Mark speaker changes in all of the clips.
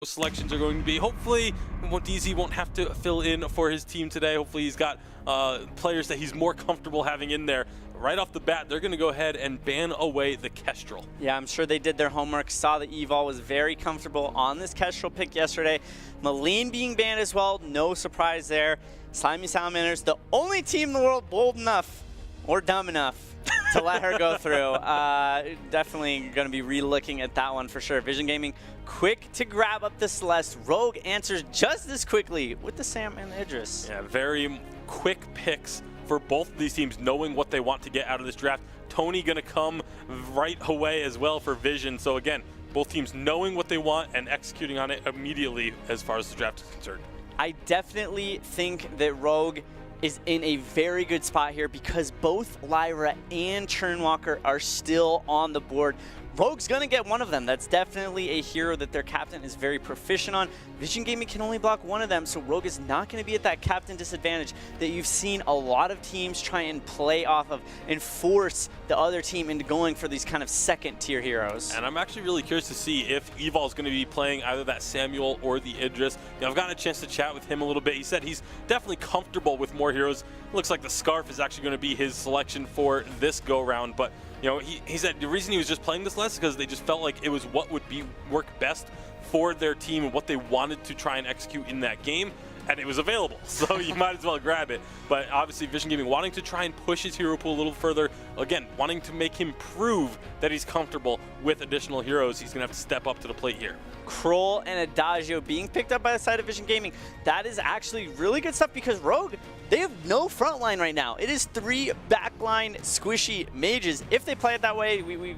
Speaker 1: selections are going to be. Hopefully DZ won't have to fill in for his team today. Hopefully he's got players that he's more comfortable having in there. Right off the bat, they're going to go ahead and ban away the Kestrel.
Speaker 2: Yeah, I'm sure they did their homework, saw that Evol was very comfortable on this Kestrel pick yesterday. Malign being banned as well, no surprise there. Slimy Salamanders, the only team in the world bold enough or dumb enough to let her go through. Definitely going to be re-looking at that one for sure. Vision Gaming, quick to grab up the Celeste. Rogue answers just as quickly with the Sam and the Idris.
Speaker 1: Yeah, very quick picks for both of these teams, knowing what they want to get out of this draft. Tony going to come right away as well for Vision. So again, both teams knowing what they want and executing on it immediately as far as the draft is concerned. I
Speaker 2: definitely think that Rogue is in a very good spot here because both Lyra and Churnwalker are still on the board. Rogue's going to get one of them. That's definitely a hero that their captain is very proficient on. Vision Gaming can only block one of them, so Rogue is not going to be at that captain disadvantage that you've seen a lot of teams try and play off of and force the other team into going for these kind of second-tier heroes.
Speaker 1: And I'm actually really curious to see if Evol is going to be playing either that Samuel or the Idris. You know, I've gotten a chance to chat with him a little bit. He said he's definitely comfortable with more heroes. It looks like the Scarf is actually going to be his selection for this go-round, but you know, he said the reason he was just playing this less is because they just felt like it was what would work best for their team and what they wanted to try and execute in that game, and it was available, so you might as well grab it. But obviously Vision Gaming wanting to try and push his hero pool a little further, again, wanting to make him prove that he's comfortable with additional heroes. He's going to have to step up to the plate here.
Speaker 2: Kroll and Adagio being picked up by the side of Vision Gaming. That is actually really good stuff because Rogue, they have no front line right now. It is 3 backline squishy mages. If they play it that way, we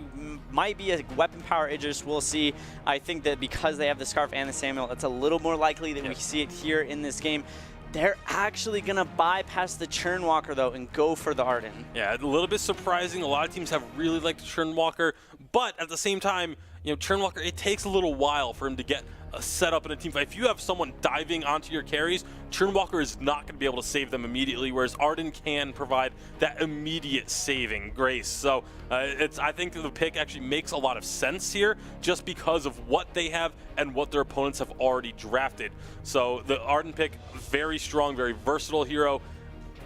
Speaker 2: might be a weapon power Idris. We'll see. I think that because they have the Scarf and the Samuel, it's a little more likely that we see it here in this game. They're actually going to bypass the Churnwalker, though, and go for the Arden.
Speaker 1: Yeah, a little bit surprising. A lot of teams have really liked Churnwalker, but at the same time, you know, Churnwalker, it takes a little while for him to get set up in a team fight. If you have someone diving onto your carries, Churnwalker is not going to be able to save them immediately, whereas Arden can provide that immediate saving grace. So I think the pick actually makes a lot of sense here just because of what they have and what their opponents have already drafted. So the Arden pick, very strong, very versatile hero.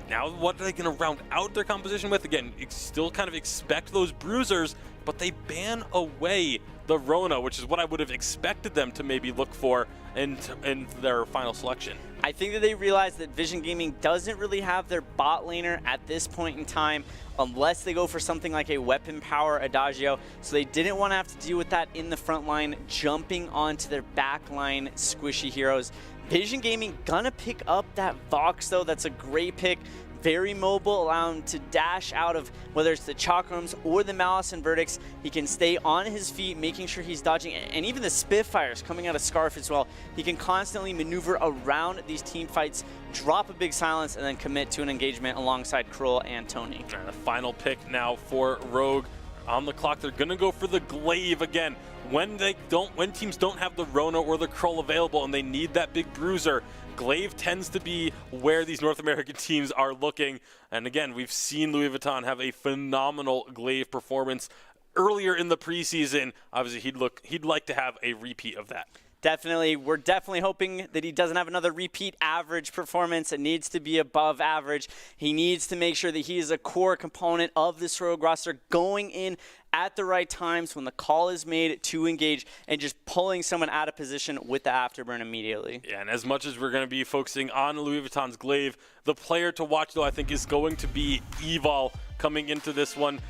Speaker 1: Now, what are they going to round out their composition with? Again, still kind of expect those bruisers, but they ban away the Rona, which is what I would have expected them to maybe look for in their final selection.
Speaker 2: I think that they realize that Vision Gaming doesn't really have their bot laner at this point in time unless they go for something like a weapon power Adagio. So they didn't want to have to deal with that in the front line, jumping onto their back line squishy heroes. Vision Gaming gonna pick up that Vox though. That's a great pick. Very mobile, allow him to dash out of whether it's the Chakrams or the Malice and Verdicts. He can stay on his feet, making sure he's dodging, and even the Spitfires coming out of Scarf as well. He can constantly maneuver around these team fights, drop a big silence, and then commit to an engagement alongside Kroll and Tony.
Speaker 1: And the final pick now for Rogue. On the clock, they're gonna go for the Glaive again. When teams don't have the Rona or the Kroll available and they need that big bruiser, Glaive tends to be where these North American teams are looking. And again, we've seen Louis Vuitton have a phenomenal Glaive performance earlier in the preseason. Obviously, he'd like to have a repeat of that.
Speaker 2: Definitely. We're definitely hoping that he doesn't have another repeat average performance. It needs to be above average. He needs to make sure that he is a core component of this Rogue roster, going in at the right times when the call is made to engage and just pulling someone out of position with the afterburn immediately.
Speaker 1: Yeah, and as much as we're going to be focusing on Louis Vuitton's Glaive, the player to watch, though, I think is going to be Evol coming into this one.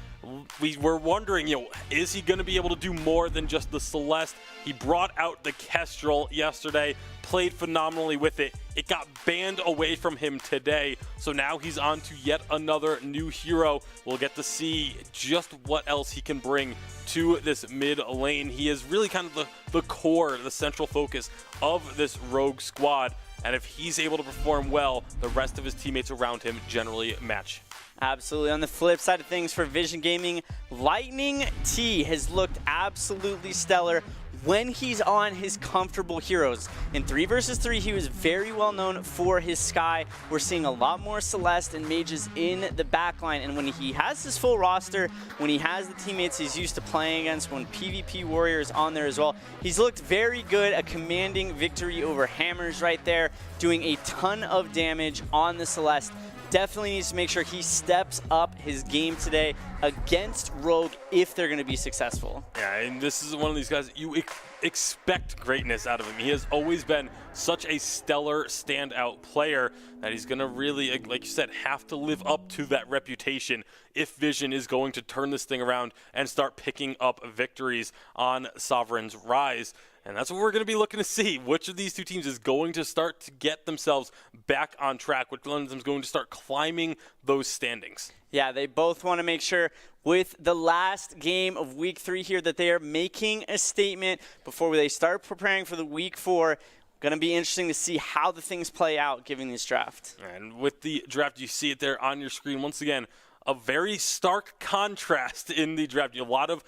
Speaker 1: We were wondering, you know, is he going to be able to do more than just the Celeste? He brought out the Kestrel yesterday, played phenomenally with it. It got banned away from him today, so now he's on to yet another new hero. We'll get to see just what else he can bring to this mid lane. He is really kind of the core, the central focus of this Rogue squad, and if he's able to perform well, the rest of his teammates around him generally match.
Speaker 2: Absolutely. On the flip side of things for Vision Gaming, Lightning T has looked absolutely stellar. when he's on his comfortable heroes. In 3 versus 3, he was very well known for his Sky. We're seeing a lot more Celeste and Mages in the backline, and when he has his full roster, when he has the teammates he's used to playing against, when PvP Warrior is on there as well, he's looked very good, a commanding victory over Hammers right there, doing a ton of damage on the Celeste. Definitely needs to make sure he steps up his game today against Rogue if they're going to be successful. Yeah,
Speaker 1: and this is one of these guys you expect greatness out of him. He has always been such a stellar standout player that he's going to really, like you said, have to live up to that reputation if Vision is going to turn this thing around and start picking up victories on Sovereign's Rise. And that's what we're going to be looking to see. Which of these two teams is going to start to get themselves back on track? Which one of them is going to start climbing those standings?
Speaker 2: Yeah, they both want to make sure with the last game of Week 3 here that they are making a statement before they start preparing for the Week 4. Going to be interesting to see how the things play out given this draft.
Speaker 1: And with the draft, you see it there on your screen once again. A very stark contrast in the draft. A lot of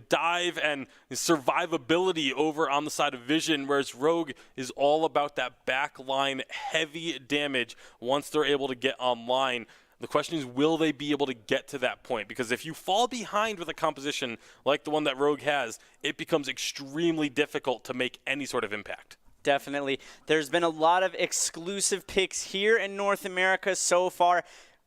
Speaker 1: dive and survivability over on the side of Vision, whereas Rogue is all about that backline heavy damage once they're able to get online. The question is, will they be able to get to that point? Because if you fall behind with a composition like the one that Rogue has, it becomes extremely difficult to make any sort of impact.
Speaker 2: Definitely. There's been a lot of exclusive picks here in North America so far.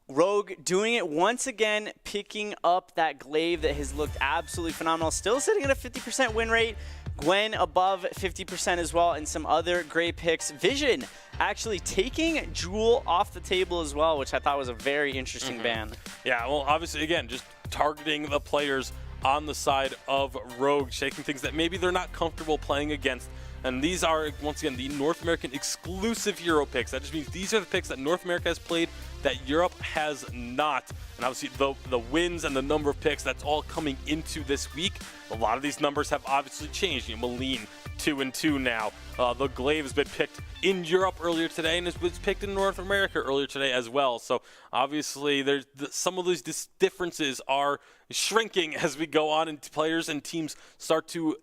Speaker 2: Rogue doing it once again, picking up that glaive that has looked absolutely phenomenal. Still sitting at a 50% win rate. Gwen above 50% as well, and some other great picks. Vision actually taking Jewel off the table as well, which I thought was a very interesting ban.
Speaker 1: Yeah, well, obviously, again, just targeting the players on the side of Rogue, shaking things that maybe they're not comfortable playing against. And these are, once again, the North American exclusive Hero picks. That just means these are the picks that North America has played that Europe has not. And obviously, the wins and the number of picks, that's all coming into this week. A lot of these numbers have obviously changed. Maline, 2-2 now. The Glaive has been picked in Europe earlier today and was picked in North America earlier today as well. So obviously, there's some of these differences are shrinking as we go on, and players and teams start to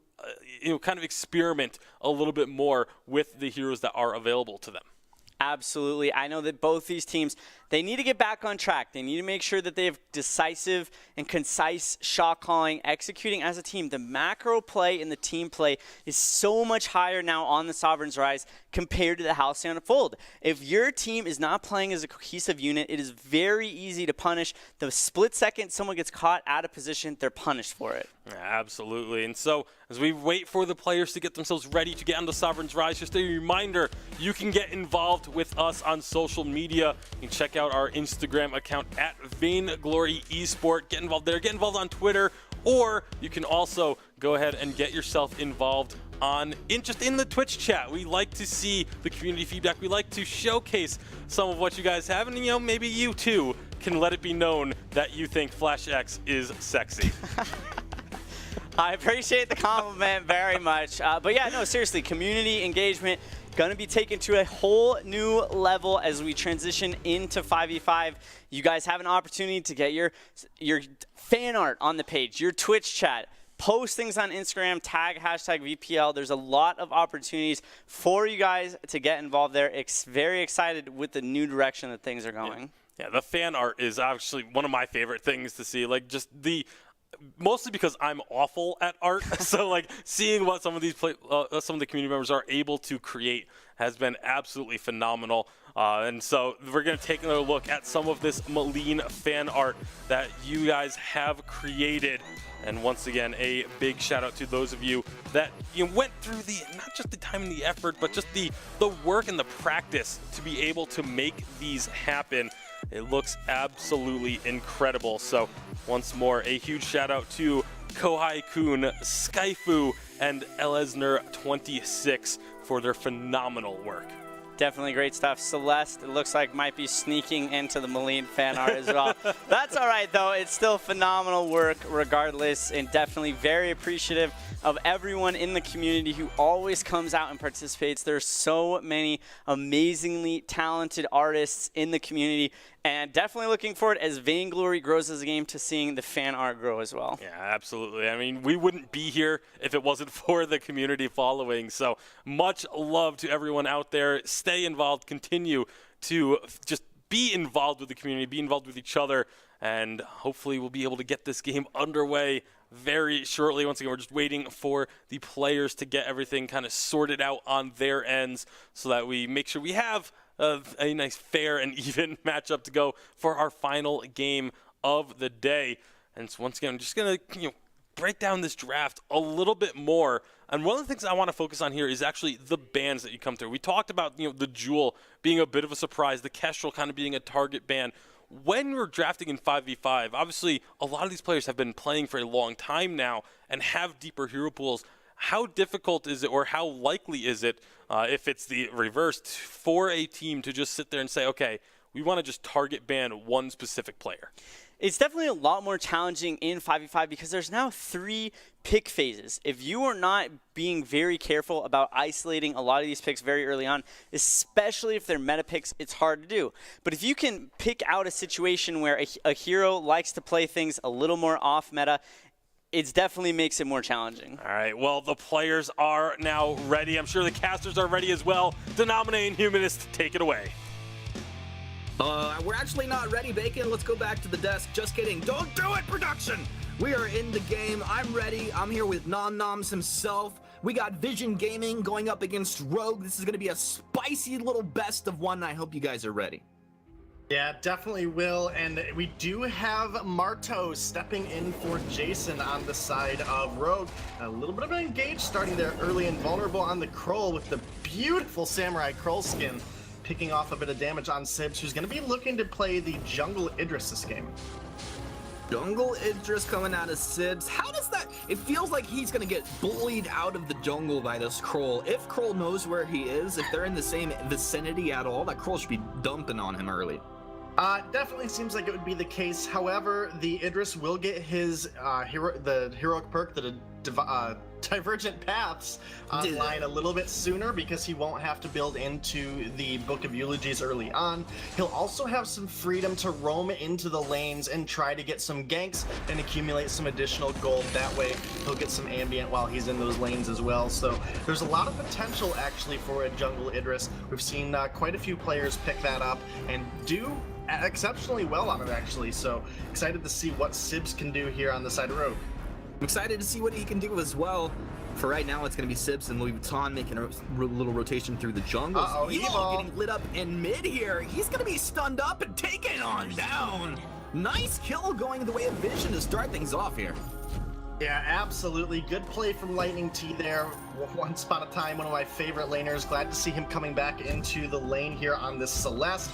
Speaker 1: kind of experiment a little bit more with the heroes that are available to them.
Speaker 2: Absolutely. I know that both these teams, they need to get back on track. They need to make sure that they have decisive and concise shot calling, executing as a team. The macro play and the team play is so much higher now on the Sovereign's Rise compared to the Halcyon Fold. If your team is not playing as a cohesive unit, it is very easy to punish. The split second someone gets caught out of position, they're punished for it.
Speaker 1: Yeah, absolutely. And so as we wait for the players to get themselves ready to get on the Sovereign's Rise, just a reminder, you can get involved with us on social media. You can check out our Instagram account at Vainglory Esport. Get involved there. Get involved on Twitter, or you can also go ahead and get yourself involved just in the Twitch chat. We like to see the community feedback. We like to showcase some of what you guys have, and maybe you too can let it be known that you think Flash X is sexy.
Speaker 2: I appreciate the compliment very much. But yeah, no, seriously, community engagement going to be taken to a whole new level as we transition into 5v5. You guys have an opportunity to get your fan art on the page, your Twitch chat, post things on Instagram, tag #VPL. There's a lot of opportunities for you guys to get involved there. Very excited with the new direction that things are going.
Speaker 1: Yeah, the fan art is actually one of my favorite things to see. Mostly because I'm awful at art, so seeing what some of these some of the community members are able to create has been absolutely phenomenal. And so we're going to take another look at some of this Maline fan art that you guys have created. And once again, a big shout out to those of you that went through not just the time and the effort, but just the work and the practice to be able to make these happen. It looks absolutely incredible. So once more, a huge shout out to Kohai-kun, Skyfu, and Elesner26 for their phenomenal work.
Speaker 2: Definitely great stuff. Celeste, it looks like, might be sneaking into the Maline fan art as well. That's all right, though. It's still phenomenal work regardless, and definitely very appreciative of everyone in the community who always comes out and participates. There's so many amazingly talented artists in the community, And definitely looking forward, as Vainglory grows as a game, to seeing the fan art grow as well.
Speaker 1: Yeah, absolutely. I mean, we wouldn't be here if it wasn't for the community following. So much love to everyone out there. Stay involved. Continue to just be involved with the community, be involved with each other, and hopefully we'll be able to get this game underway very shortly. Once again, we're just waiting for the players to get everything kind of sorted out on their ends so that we make sure we have a nice, fair, and even matchup to go for our final game of the day. And so once again, I'm just going to break down this draft a little bit more. And one of the things I want to focus on here is actually the bans that you come through. We talked about the Jewel being a bit of a surprise, the Kestrel kind of being a target ban. When we're drafting in 5v5, obviously a lot of these players have been playing for a long time now and have deeper hero pools. How difficult is it, or how likely is it, if it's the reverse, for a team to just sit there and say, okay, we want to just target ban one specific player?
Speaker 2: It's definitely a lot more challenging in 5v5 because there's now 3 pick phases. If you are not being very careful about isolating a lot of these picks very early on, especially if they're meta picks, it's hard to do. But if you can pick out a situation where a hero likes to play things a little more off meta, it definitely makes it more challenging.
Speaker 1: All right, well, the players are now ready. I'm sure the casters are ready as well. Denominate and Humanist, take it away.
Speaker 3: We're actually not ready, Bacon. Let's go back to the desk. Just kidding. Don't do it, production! We are in the game. I'm ready. I'm here with Nom Noms himself. We got Vision Gaming going up against Rogue. This is going to be a spicy little best of one. I hope you guys are ready.
Speaker 4: Yeah, definitely will. And we do have Marto stepping in for Jason on the side of Rogue. A little bit of an engage starting there early and vulnerable on the Kroll with the beautiful Samurai Kroll skin, picking off a bit of damage on Sibs, who's going to be looking to play the Jungle Idris this game.
Speaker 3: Jungle Idris coming out of Sibs. How does that... It feels like he's going to get bullied out of the jungle by this Kroll. If Kroll knows where he is, if they're in the same vicinity at all, that Kroll should be dumping on him early.
Speaker 4: Definitely seems like it would be the case. However, the Idris will get his the heroic perk, the Divergent Paths, online a little bit sooner because he won't have to build into the Book of Eulogies early on. He'll also have some freedom to roam into the lanes and try to get some ganks and accumulate some additional gold. That way, he'll get some ambient while he's in those lanes as well. So there's a lot of potential actually for a Jungle Idris. We've seen quite a few players pick that up and do exceptionally well on it actually. So excited to see what Sibs can do here on the side of Rogue.
Speaker 3: I'm excited to see what he can do as well. For right now, it's going to be Sibs and Louis Vuitton making a little rotation through the jungle. Evo getting lit up in mid here. He's going to be stunned up and taken on down. Nice kill going the way of Vision to start things off here.
Speaker 4: Yeah, absolutely. Good play from Lightning T there. Once upon a time, one of my favorite laners. Glad to see him coming back into the lane here on this Celeste.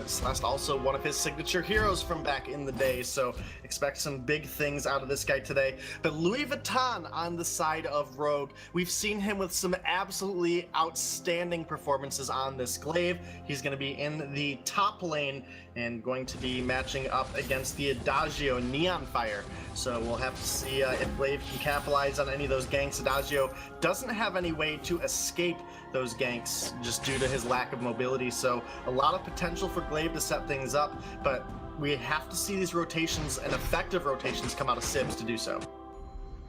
Speaker 4: Celeste also one of his signature heroes from back in the day, so expect some big things out of this guy today. But Louis Vuitton on the side of Rogue, we've seen him with some absolutely outstanding performances on this Glaive. He's going to be in the top lane and going to be matching up against the Adagio Neon Fire. So we'll have to see if Glaive can capitalize on any of those ganks. Adagio doesn't have any way to escape those ganks just due to his lack of mobility. So a lot of potential for Glaive to set things up, but we have to see these rotations and effective rotations come out of Sibs to do so.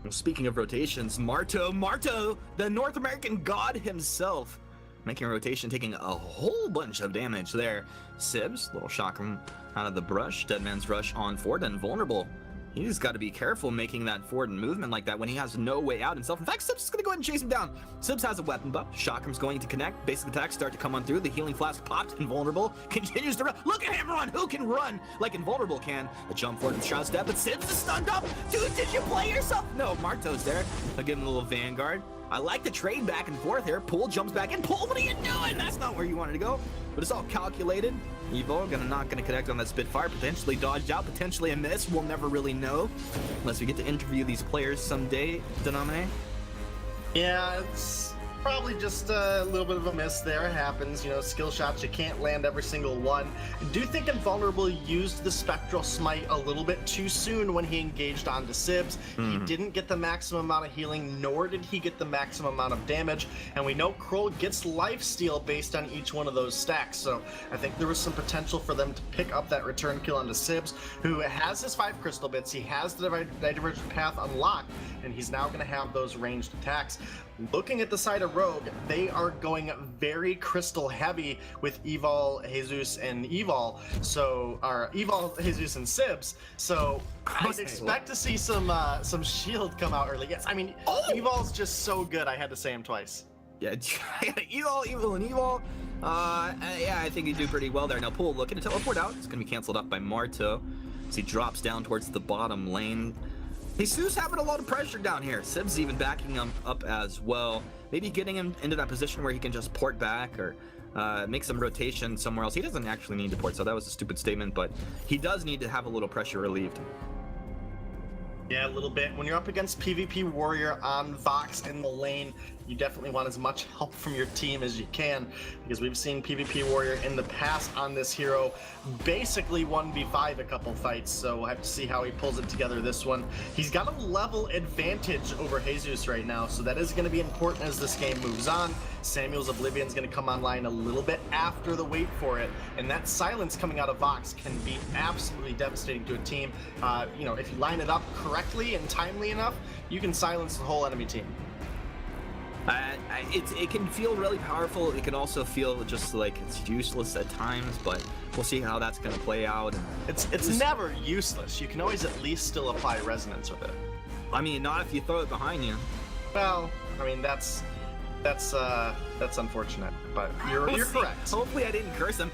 Speaker 3: Well, speaking of rotations, Marto, the North American god himself, making a rotation, taking a whole bunch of damage there. Sibs, little shock from out of the brush, Dead Man's Rush on forward and vulnerable. He's got to be careful making that forward movement like that when he has no way out himself. In fact, Sibs is going to go ahead and chase him down. Sibs has a weapon buff. Chakram's going to connect. Basic attacks start to come on through. The healing flask popped. Invulnerable continues to run. Look at him run. Who can run like Invulnerable can? A jump forward and shot step, but Sibs is stunned up. Dude, did you play yourself? No, Marto's there. I'll give him a little Vanguard. I like the trade back and forth here. Pool jumps back in. Pool, what are you doing? That's not where you wanted to go. But it's all calculated. Evo not gonna connect on that Spitfire, potentially dodged out, potentially a miss. We'll never really know unless we get to interview these players someday, Denominate.
Speaker 4: Yeah, it's Probably just a little bit of a miss there. It happens, you know, skill shots, you can't land every single one. I do think Invulnerable used the Spectral Smite a little bit too soon when he engaged onto Sibs. He didn't get the maximum amount of healing, nor did he get the maximum amount of damage. And we know Kroll gets lifesteal based on each one of those stacks. So I think there was some potential for them to pick up that return kill onto Sibs, who has his 5 crystal bits. He has the Divergent Path unlocked, and he's now going to have those ranged attacks. Looking at the side of Rogue, they are going very crystal heavy with Evol, Jesus, and Evol. So, or Evol, Jesus, and Sibs. So I'd expect to see some shield come out early. Yes, I mean, Evol's just so good. I had to say him twice.
Speaker 3: Yeah, Evil, and Evil. Yeah, I think he'd do pretty well there. Now, Pool looking to teleport out. It's going to be canceled up by Marto as he drops down towards the bottom lane. Jesus having a lot of pressure down here. Sibs even backing him up as well. Maybe getting him into that position where he can just port back or make some rotation somewhere else. He doesn't actually need to port, so that was a stupid statement, but he does need to have a little pressure relieved.
Speaker 4: Yeah, a little bit. When you're up against PvP Warrior on Vox in the lane, you definitely want as much help from your team as you can, because we've seen PvP Warrior in the past on this hero basically 1v5 a couple fights, so we'll have to see how he pulls it together this one. He's got a level advantage over Jesus right now, so that is going to be important as this game moves on. Samuel's Oblivion is going to come online a little bit after the wait for it, and that silence coming out of Vox can be absolutely devastating to a team. You know, if you line it up correctly and timely enough, you can silence the whole enemy team.
Speaker 3: It can feel really powerful. It can also feel just like it's useless at times, but we'll see how that's going to play out.
Speaker 4: It's never useless. You can always at least still apply resonance with it.
Speaker 3: I mean, not if you throw it behind you.
Speaker 4: Well, I mean, that's unfortunate, but you're correct.
Speaker 3: Hopefully I didn't curse him.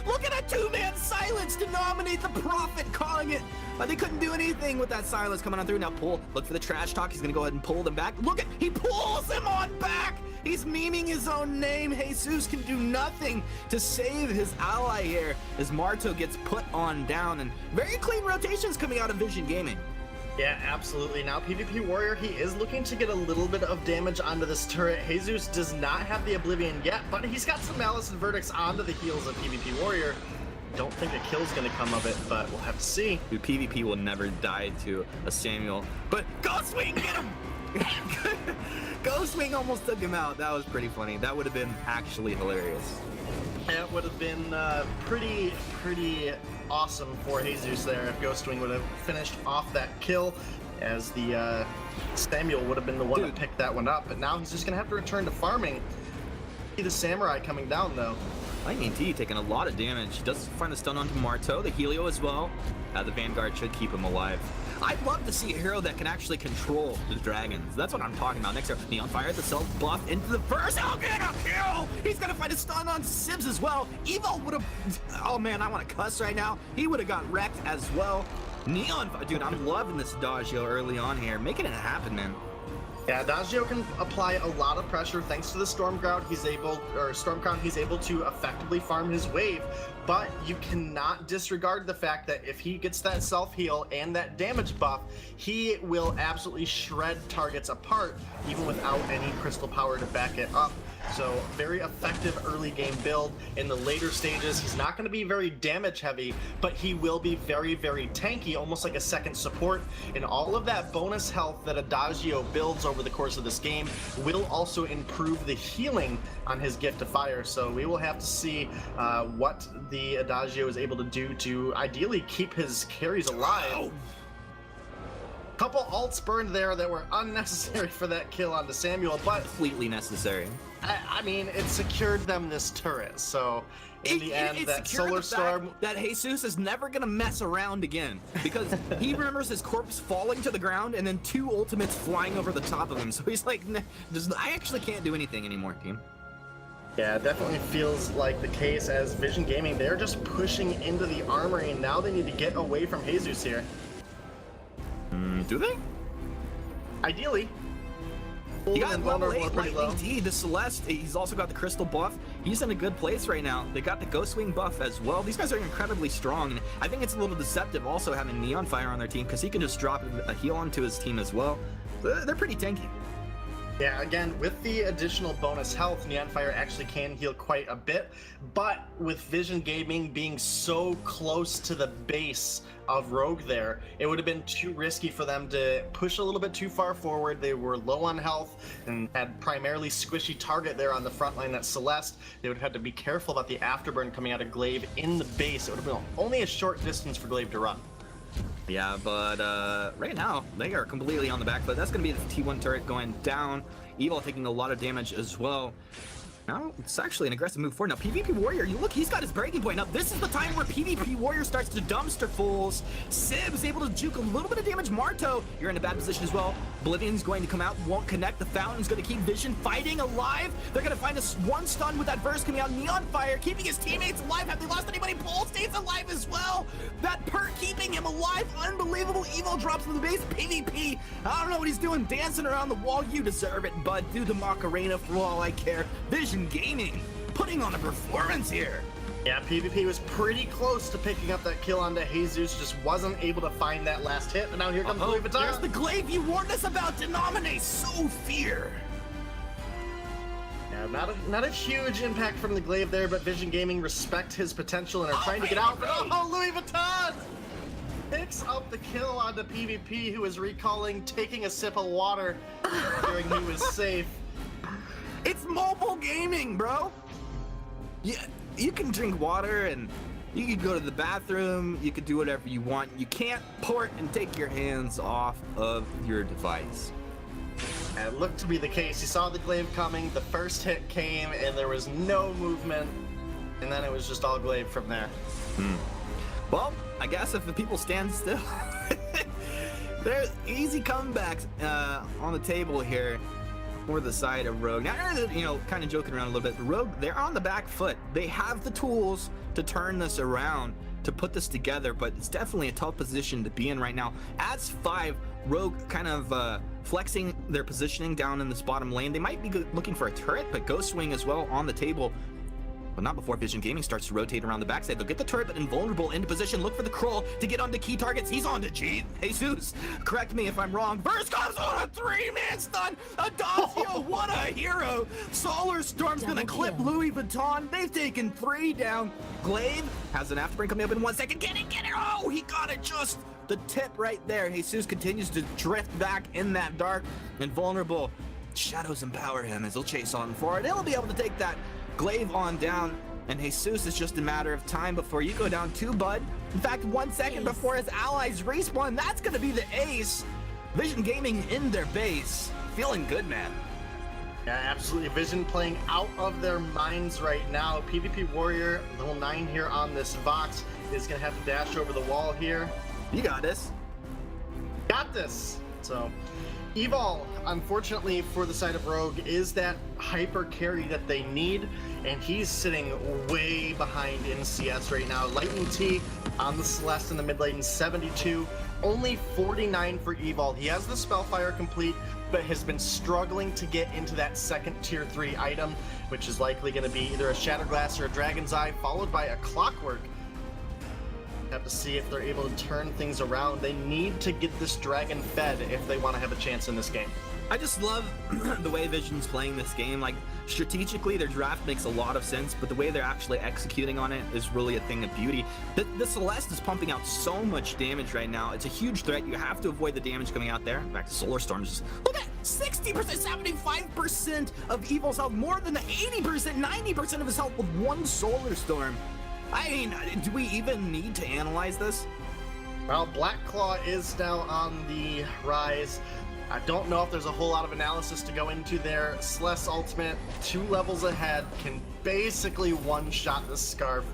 Speaker 3: Look at a 2-man silence to nominate the Prophet, calling it. They couldn't do anything with that silence coming on through. Now Pull, look for the trash talk. He's gonna go ahead and pull them back. He pulls him on back. He's memeing his own name. Jesus can do nothing to save his ally here as Marto gets put on down, and very clean rotations coming out of Vision Gaming.
Speaker 4: Yeah, absolutely. Now PvP Warrior, he is looking to get a little bit of damage onto this turret. Jesus does not have the Oblivion yet, but he's got some Malice and Verdicts onto the heels of PvP Warrior. Don't think a kill's gonna come of it, but we'll have to see.
Speaker 3: Dude, PvP will never die to a Samuel, but Ghost Swing, get him! Ghost Swing almost took him out. That was pretty funny. That would have been actually hilarious.
Speaker 4: It would have been pretty awesome for Jesus there if Ghostwing would have finished off that kill, as the Samuel would have been the one to pick that one up. But now he's just gonna have to return to farming. See the Samurai coming down though.
Speaker 3: Lightning D taking a lot of damage. He does find the stun onto Marto, the Helio as well. The Vanguard should keep him alive. I'd love to see a hero that can actually control the dragons. That's what I'm talking about. Next up, Neon fires the self buff into the first. Oh, get a kill! He's gonna find a stun on Sibs as well. Evo would have. Oh man, I want to cuss right now. He would have got wrecked as well. Neon, dude, I'm loving this Adagio early on here, making it happen, man.
Speaker 4: Yeah, Adagio can apply a lot of pressure thanks to the Stormcrown. He's able to effectively farm his wave, but you cannot disregard the fact that if he gets that self-heal and that damage buff, he will absolutely shred targets apart, even without any crystal power to back it up. So very effective early game build. In the later stages, he's not going to be very damage heavy, but he will be very, very tanky, almost like a second support. And all of that bonus health that Adagio builds over the course of this game will also improve the healing on his Gift of Fire. So we will have to see what the Adagio is able to do to ideally keep his carries alive. Couple ults burned there that were unnecessary for that kill onto Samuel, but
Speaker 3: completely necessary.
Speaker 4: I mean, it secured them this turret, so in the end, that Solar Storm...
Speaker 3: That Jesus is never gonna mess around again, because he remembers his corpse falling to the ground and then 2 ultimates flying over the top of him, so he's like, I actually can't do anything anymore, team.
Speaker 4: Yeah, it definitely feels like the case as Vision Gaming, they're just pushing into the armory, and now they need to get away from Jesus here.
Speaker 3: Do they?
Speaker 4: Ideally.
Speaker 3: He got level 8 Lightning D, the Celeste, he's also got the Crystal buff. He's in a good place right now. They got the Ghost Wing buff as well. These guys are incredibly strong, and I think it's a little deceptive also having Neon Fire on their team, because he can just drop a heal onto his team as well. They're pretty tanky.
Speaker 4: Yeah, again, with the additional bonus health, Neonfire actually can heal quite a bit, but with Vision Gaming being so close to the base of Rogue there, it would have been too risky for them to push a little bit too far forward. They were low on health and had primarily squishy target there on the front line at Celeste. They would have had to be careful about the afterburn coming out of Glaive in the base. It would have been only a short distance for Glaive to run.
Speaker 3: Yeah, but right now, they are completely on the back foot. That's going to be the T1 turret going down. Evil taking a lot of damage as well. Now, it's actually an aggressive move forward. Now, PvP Warrior, you look, he's got his breaking point. Now, this is the time where PvP Warrior starts to dumpster fools. Sib's able to juke a little bit of damage. Marto, you're in a bad position as well. Oblivion's going to come out, won't connect. The Fountain's going to keep Vision fighting alive. They're going to find us one stun with that burst coming out. Neonfire keeping his teammates alive. Have they lost anybody? Pole stays alive as well. That perk keeping him alive. Unbelievable. Evil drops from the base. PvP, I don't know what he's doing. Dancing around the wall. You deserve it, bud. Do the Macarena for all I care. Vision Gaming putting on a performance here.
Speaker 4: Yeah, PvP was pretty close to picking up that kill onto Jesus, just wasn't able to find that last hit, and now here comes Louis Vuitton.
Speaker 3: There's the Glaive you warned us about, Denominate, so fear.
Speaker 4: Yeah, not a huge impact from the Glaive there, but Vision Gaming respect his potential and are trying to get out. Oh, Louis Vuitton picks up the kill onto PvP, who is recalling taking a sip of water, figuring he was safe.
Speaker 3: It's mobile gaming, bro. Yeah, you can drink water and you can go to the bathroom, you can do whatever you want. You can't port and take your hands off of your device.
Speaker 4: And it looked to be the case. He saw the Glaive coming, the first hit came, and there was no movement, and then it was just all Glaive from there.
Speaker 3: Well, I guess if the people stand still, there's easy comebacks on the table here. For the side of Rogue. Now, you know, kind of joking around a little bit. Rogue, they're on the back foot. They have the tools to turn this around, to put this together, but it's definitely a tough position to be in right now. As 5, Rogue kind of flexing their positioning down in this bottom lane. They might be looking for a turret, but Ghost Wing as well on the table. But not before Vision Gaming starts to rotate around the backside. They'll get the turret, but invulnerable into position. Look for the Kroll to get onto key targets. He's on to Jesus. Correct me if I'm wrong. Burst comes on a 3-man stun. Adagio, what a hero. Solar Storm's gonna clip Louis Vuitton. They've taken 3 down. Glaive has an afterburn coming up in 1 second. Get it. Oh, he got it just the tip right there. Jesus continues to drift back in that dark. Invulnerable. Shadows empower him as he'll chase on forward. He'll be able to take that Glaive on down, and Jesus is just a matter of time before you go down 2, bud. In fact, 1 second before his allies respawn. That's gonna be the ace. Vision Gaming in their base. Feeling good, man.
Speaker 4: Yeah, absolutely. Vision playing out of their minds right now. PvP Warrior, level 9 here on this Vox, is gonna have to dash over the wall here.
Speaker 3: You got this.
Speaker 4: Got this. So, Evol, unfortunately for the side of Rogue, is that hyper carry that they need, and he's sitting way behind in CS right now. Lightning T on the Celeste in the mid lane, 72, only 49 for Evol. He has the Spellfire complete, but has been struggling to get into that second tier 3 item, which is likely going to be either a Shatterglass or a Dragon's Eye, followed by a Clockwork. Have to see if they're able to turn things around. They need to get this dragon fed if they want to have a chance in this game.
Speaker 3: I just love the way Vision's playing this game. Like, strategically, their draft makes a lot of sense, but the way they're actually executing on it is really a thing of beauty. The Celeste is pumping out so much damage right now. It's a huge threat. You have to avoid the damage coming out there. In fact, Solar Storm's just, look at 60%, 75% of Evil's health, more than 80%, 90% of his health with 1 Solar Storm. I mean, do we even need to analyze this?
Speaker 4: Well, Black Claw is now on the rise. I don't know if there's a whole lot of analysis to go into there. Celeste ultimate, 2 levels ahead, can basically one-shot this Scarf.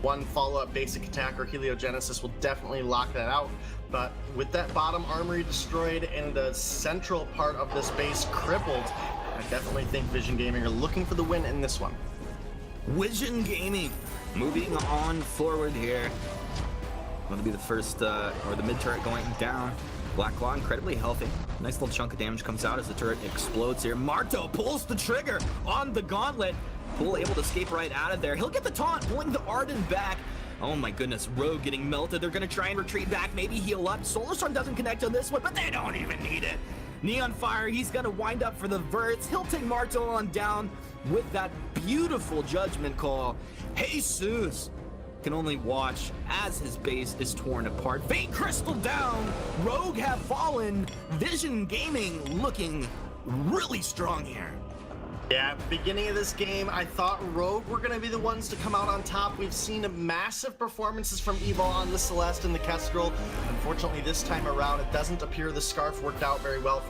Speaker 4: 1 follow-up basic attack or Heliogenesis will definitely lock that out. But with that bottom armory destroyed and the central part of this base crippled, I definitely think Vision Gaming are looking for the win in this one.
Speaker 3: Vision Gaming moving on forward here. Going to be the first, or the mid turret going down. Black Claw incredibly healthy. Nice little chunk of damage comes out as the turret explodes here. Marto pulls the trigger on the gauntlet. Pool able to escape right out of there. He'll get the taunt, pulling the Arden back. Oh my goodness, Rogue getting melted. They're going to try and retreat back, maybe heal up. Solar Storm doesn't connect on this one, but they don't even need it. Neon Fire, he's gonna wind up for the verts. He'll take Marto on down with that beautiful judgment call. Jesus can only watch as his base is torn apart. Fate Crystal down, Rogue have fallen. Vision Gaming looking really strong here.
Speaker 4: Yeah, at the beginning of this game, I thought Rogue were going to be the ones to come out on top. We've seen massive performances from Evil on the Celeste and the Kestrel. Unfortunately, this time around, it doesn't appear the Scarf worked out very well for